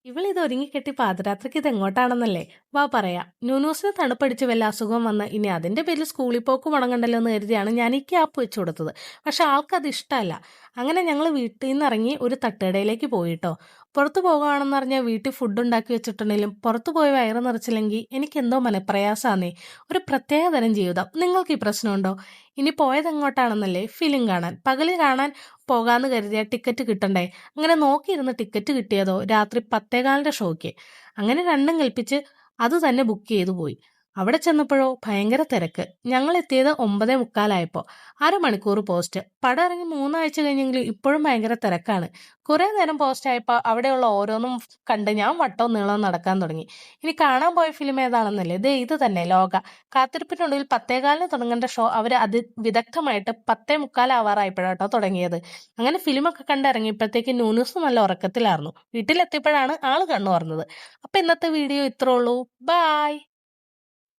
ഇവളിത് ഒരുങ്ങിക്കെട്ടി പാതിരാത്രിക്ക് ഇത് എങ്ങോട്ടാണെന്നല്ലേ? വാ പറയാം. ന്യൂനൂസിന് തണുപ്പടിച്ച് വല്ല അസുഖം വന്ന് ഇനി അതിന്റെ പേരിൽ സ്കൂളിൽ പോക്ക് മുടങ്ങണ്ടല്ലോ എന്ന് കരുതിയാണ് ഞാൻ ഈ ക്യാപ്പ് വെച്ചു കൊടുത്തത്. പക്ഷെ ആൾക്കത് ഇഷ്ടമല്ല. അങ്ങനെ ഞങ്ങൾ വീട്ടിൽ നിന്ന് ഇറങ്ങി ഒരു തട്ടുകടയിലേക്ക് പോയിട്ടോ. പുറത്തു പോകുകയാണെന്നറിഞ്ഞാൽ വീട്ടിൽ ഫുഡ് ഉണ്ടാക്കി വെച്ചിട്ടുണ്ടെങ്കിലും പുറത്തു പോയി വയറ് നിറച്ചില്ലെങ്കിൽ എനിക്ക് എന്തോ മനപ്രയാസാന്നേ. ഒരു പ്രത്യേക തരം ജീവിതം. നിങ്ങൾക്ക് ഈ പ്രശ്നമുണ്ടോ? ഇനി പോയത് എങ്ങോട്ടാണെന്നല്ലേ? ഫിലിം കാണാൻ. പകല് കാണാൻ പോകാന്ന് കരുതിയ ടിക്കറ്റ് കിട്ടണ്ടേ? അങ്ങനെ നോക്കിയിരുന്ന് ടിക്കറ്റ് കിട്ടിയതോ രാത്രി 10:15 ഷോയ്ക്ക്. അങ്ങനെ രണ്ടും കൽപ്പിച്ച് അത് തന്നെ ബുക്ക് ചെയ്തു പോയി. അവിടെ ചെന്നപ്പോഴോ ഭയങ്കര തിരക്ക്. ഞങ്ങൾ എത്തിയത് 9:45 അരമണിക്കൂർ പോസ്റ്റ്. പടം ഇറങ്ങി 3 ആഴ്ച കഴിഞ്ഞെങ്കിലും ഇപ്പോഴും ഭയങ്കര തിരക്കാണ്. കുറെ നേരം പോസ്റ്റ് ആയപ്പോൾ അവിടെയുള്ള ഓരോന്നും കണ്ട് ഞാൻ വട്ടവും നീളവും നടക്കാൻ തുടങ്ങി. ഇനി കാണാൻ പോയ ഫിലിം ഏതാണെന്നല്ലേ? ഇത് തന്നെ ലോക. കാത്തിരിപ്പിനുള്ളിൽ 10:15 തുടങ്ങേണ്ട ഷോ അവർ വിദഗ്ധമായിട്ട് 10:45 ആവാറായപ്പോഴാട്ടോ തുടങ്ങിയത്. അങ്ങനെ ഫിലിമൊക്കെ കണ്ടിറങ്ങിയപ്പോഴത്തേക്ക് ന്യൂനൂസ് നല്ല ഉറക്കത്തിലായിരുന്നു. വീട്ടിലെത്തിയപ്പോഴാണ് ആള് കണ്ണു തുറന്നത്. അപ്പൊ ഇന്നത്തെ വീഡിയോ ഇത്രേ ഉള്ളൂ. ബായ്.